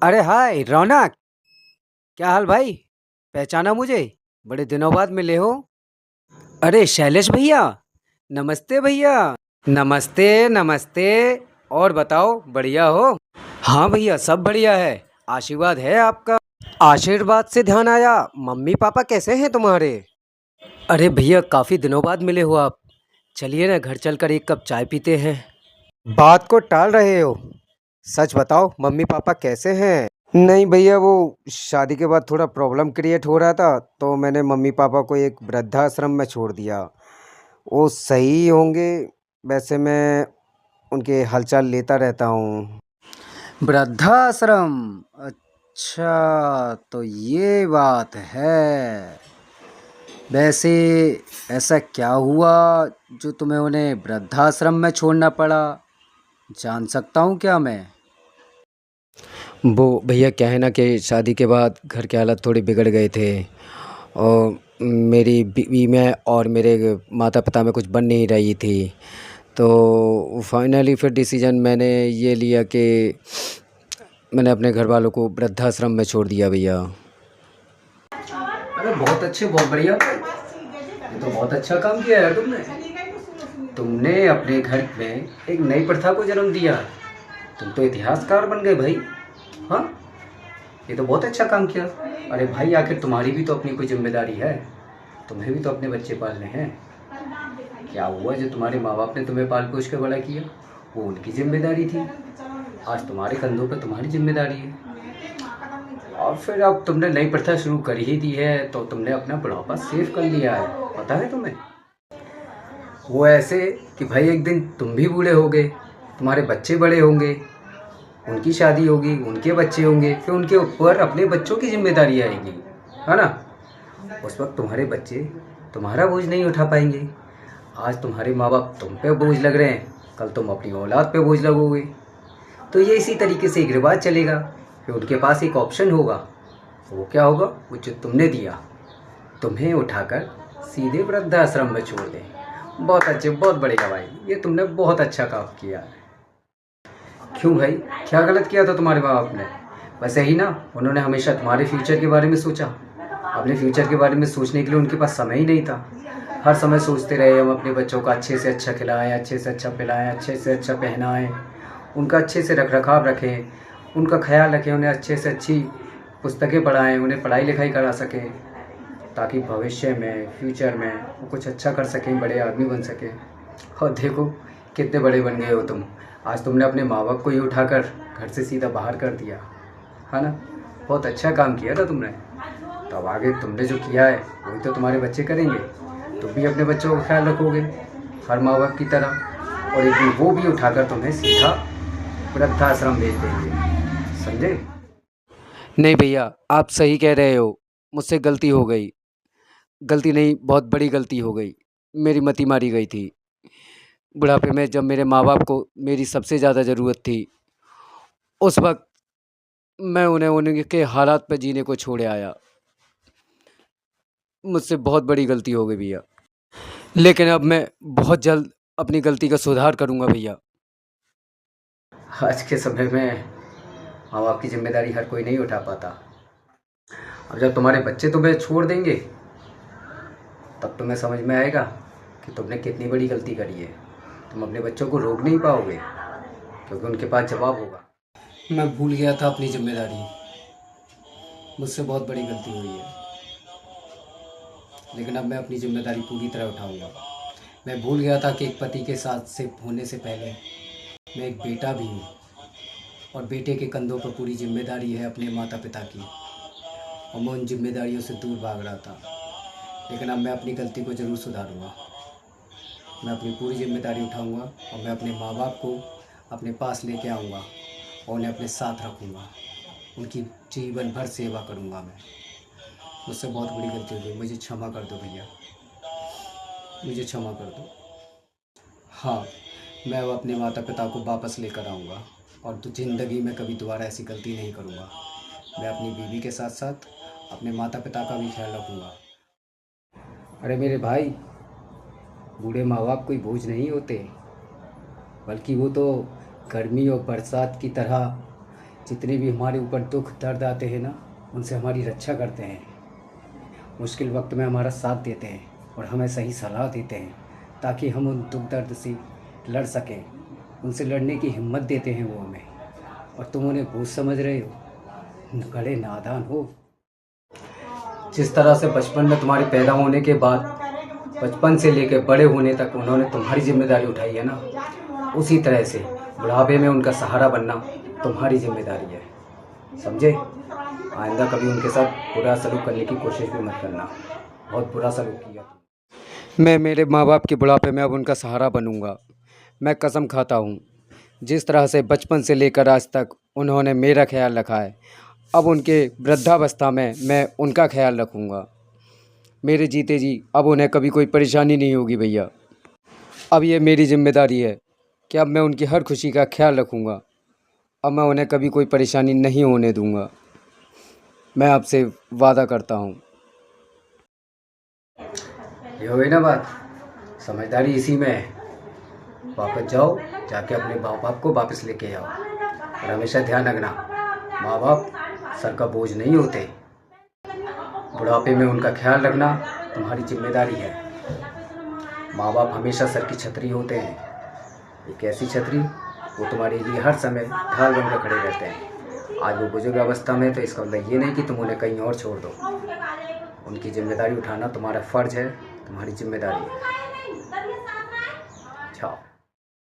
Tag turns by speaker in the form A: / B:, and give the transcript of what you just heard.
A: अरे हाय रौनक। क्या हाल भाई? पहचाना मुझे? बड़े दिनों बाद मिले हो। अरे शैलेश भैया। नमस्ते भैया। नमस्ते नमस्ते। और बताओ, बढ़िया हो? हाँ भैया, सब बढ़िया है। आशीर्वाद है आपका। आशीर्वाद से ध्यान आया, मम्मी पापा कैसे हैं तुम्हारे? अरे भैया, काफ़ी दिनों बाद मिले हो आप। चलिए ना, घर चलकर एक कप चाय पीते हैं। बात को टाल रहे हो? सच बताओ, मम्मी पापा कैसे हैं? नहीं भैया, वो शादी के बाद थोड़ा प्रॉब्लम क्रिएट हो रहा था, तो मैंने मम्मी पापा को एक वृद्धाश्रम में छोड़ दिया। वो सही होंगे। वैसे मैं उनके हालचाल लेता रहता हूँ। वृद्धाश्रम? अच्छा, तो ये बात है। वैसे ऐसा क्या हुआ जो तुम्हें उन्हें वृद्धाश्रम में छोड़ना पड़ा? जान सकता हूँ क्या मैं? वो भैया, क्या है ना कि शादी के बाद घर के हालात थोड़े बिगड़ गए थे, और मेरी बीवी में और मेरे माता पिता में कुछ बन नहीं रही थी। तो फाइनली फिर डिसीजन मैंने ये लिया कि मैंने अपने घर वालों को वृद्धाश्रम में छोड़ दिया भैया। अरे बहुत अच्छे, बहुत बढ़िया। ये तो बहुत अच्छा काम किया यार तुमने। तुमने अपने घर में एक नई प्रथा को जन्म दिया। तुम तो इतिहासकार बन गए भाई। हाँ, ये तो बहुत अच्छा काम किया। अरे भाई, आखिर तुम्हारी भी तो अपनी कोई जिम्मेदारी है। तुम्हें भी तो अपने बच्चे पालने हैं। क्या हुआ जो तुम्हारे माँ बाप ने तुम्हें पाल पोस के बड़ा किया, वो उनकी जिम्मेदारी थी। आज तुम्हारे कंधों पर तुम्हारी जिम्मेदारी है। और फिर अब तुमने नई प्रथा शुरू कर ही दी है, तो तुमने अपना बुढ़ापा सेव कर लिया है। पता है तुम्हें? वो ऐसे कि भाई एक दिन तुम भी बूढ़े होगे, तुम्हारे बच्चे बड़े होंगे, उनकी शादी होगी, उनके बच्चे होंगे, फिर उनके ऊपर अपने बच्चों की जिम्मेदारी आएगी, है ना? उस वक्त तुम्हारे बच्चे तुम्हारा बोझ नहीं उठा पाएंगे। आज तुम्हारे माँ बाप तुम पे बोझ लग रहे हैं, कल तुम अपनी औलाद पे बोझ लगोगे। तो ये इसी तरीके से एक रिवाज चलेगा। फिर उनके पास एक ऑप्शन होगा। वो क्या होगा? वो जो तुमने दिया, तुम्हें उठाकर सीधे वृद्धाश्रम में छोड़ दें। बहुत अच्छे, बहुत बढ़िया भाई, ये तुमने बहुत अच्छा काम किया। क्यों भाई, क्या गलत किया था तुम्हारे माँ बाप ने? वैसे ही ना, उन्होंने हमेशा तुम्हारे फ्यूचर के बारे में सोचा। अपने फ्यूचर के बारे में सोचने के लिए उनके पास समय ही नहीं था। हर समय सोचते रहे हम अपने बच्चों का अच्छे से अच्छा खिलाएं, अच्छे से अच्छा पिलाएं, अच्छे से अच्छा पहनाएं, उनका अच्छे से रख रखाव रखें, उनका ख्याल रखें, उन्हें अच्छे से अच्छी पुस्तकें पढ़ाएं, उन्हें पढ़ाई लिखाई करा सकें, ताकि भविष्य में, फ्यूचर में वो कुछ अच्छा कर सकें, बड़े आदमी बन सकें। और देखो, कितने बड़े बन गए हो तुम। आज तुमने अपने माँ बाप को ही उठाकर घर से सीधा बाहर कर दिया, है ना? बहुत अच्छा काम किया था तुमने। तो अब आगे तुमने जो किया है वही तो तुम्हारे बच्चे करेंगे। तुम भी अपने बच्चों का ख्याल रखोगे हर माँ बाप की तरह, और एक दिन वो भी उठाकर तुम्हें सीधा वृद्धाश्रम भेज देंगे। समझे? नहीं भैया, आप सही कह रहे हो। मुझसे गलती हो गई। गलती नहीं, बहुत बड़ी गलती हो गई। मेरी मति मारी गई थी। बुढ़ापे में जब मेरे माँ बाप को मेरी सबसे ज़्यादा ज़रूरत थी, उस वक्त मैं उन्हें उनके हालात पे जीने को छोड़ आया। मुझसे बहुत बड़ी गलती हो गई भैया। लेकिन अब मैं बहुत जल्द अपनी गलती का सुधार करूँगा भैया। आज के समय में माँ बाप की जिम्मेदारी हर कोई नहीं उठा पाता। अब जब तुम्हारे बच्चे तुम्हें छोड़ देंगे, तब तुम्हें समझ में आएगा कि तुमने कितनी बड़ी गलती करी है। तुम अपने बच्चों को रोक नहीं पाओगे, क्योंकि उनके पास जवाब होगा। मैं भूल गया था अपनी जिम्मेदारी। मुझसे बहुत बड़ी गलती हुई है, लेकिन अब मैं अपनी जिम्मेदारी पूरी तरह उठाऊंगा। मैं भूल गया था कि एक पति के साथ से होने से पहले मैं एक बेटा भी हूँ, और बेटे के कंधों पर पूरी जिम्मेदारी है अपने माता पिता की, और मैं उन जिम्मेदारियों से दूर भाग रहा था। लेकिन अब मैं अपनी गलती को ज़रूर सुधारूंगा। मैं अपनी पूरी जिम्मेदारी उठाऊंगा, और मैं अपने माँ बाप को अपने पास लेके आऊँगा, और उन्हें अपने साथ रखूँगा। उनकी जीवन भर सेवा करूँगा मैं। मुझसे बहुत बड़ी गलती हो गई, मुझे क्षमा कर दो भैया, मुझे क्षमा कर दो। हाँ, मैं अब अपने माता पिता को वापस लेकर आऊँगा, और तो ज़िंदगी में कभी दोबारा ऐसी गलती नहीं करूँगा। मैं अपनी बीवी के साथ साथ अपने माता पिता का भी ख्याल रखूँगा। अरे मेरे भाई, बूढ़े माँ बाप कोई बोझ नहीं होते, बल्कि वो तो गर्मी और बरसात की तरह जितने भी हमारे ऊपर दुख दर्द आते हैं ना, उनसे हमारी रक्षा करते हैं, मुश्किल वक्त में हमारा साथ देते हैं और हमें सही सलाह देते हैं ताकि हम उन दुख दर्द से लड़ सकें। उनसे लड़ने की हिम्मत देते हैं वो हमें, और तुम उन्हें बोझ समझ रहे हो, बड़े नादान हो। जिस तरह से बचपन में तुम्हारे पैदा होने के बाद बचपन से लेकर बड़े होने तक उन्होंने तुम्हारी जिम्मेदारी उठाई है ना, उसी तरह से बुढ़ापे में उनका सहारा बनना तुम्हारी जिम्मेदारी है, समझे? आइंदा कभी उनके साथ बुरा सलूक करने की कोशिश भी मत करना। बहुत बुरा सलूक किया। मैं मेरे माँ बाप के बुढ़ापे में अब उनका सहारा बनूंगा। मैं कसम खाता हूँ, जिस तरह से बचपन से लेकर आज तक उन्होंने मेरा ख्याल रखा है, अब उनके वृद्धावस्था में मैं उनका ख्याल रखूँगा। मेरे जीते जी अब उन्हें कभी कोई परेशानी नहीं होगी भैया। अब ये मेरी जिम्मेदारी है कि अब मैं उनकी हर खुशी का ख्याल रखूँगा। अब मैं उन्हें कभी कोई परेशानी नहीं होने दूँगा। मैं आपसे वादा करता हूँ। ये हो गई ना बात? समझदारी इसी में है। वापस जाओ, जाके अपने माँ बाप को वापस लेके आओ, और हमेशा ध्यान रखना, माँ बाप सर का बोझ नहीं होते। बुढ़ापे में उनका ख्याल रखना तुम्हारी जिम्मेदारी है। माँ बाप हमेशा सर की छतरी होते हैं, एक ऐसी छतरी वो तुम्हारे लिए हर समय ढाल बनकर खड़े रहते हैं। आज वो बुजुर्ग अवस्था में, तो इसका मतलब ये नहीं कि तुम उन्हें कहीं और छोड़ दो। उनकी जिम्मेदारी उठाना तुम्हारा फ़र्ज़ है, तुम्हारी जिम्मेदारी है।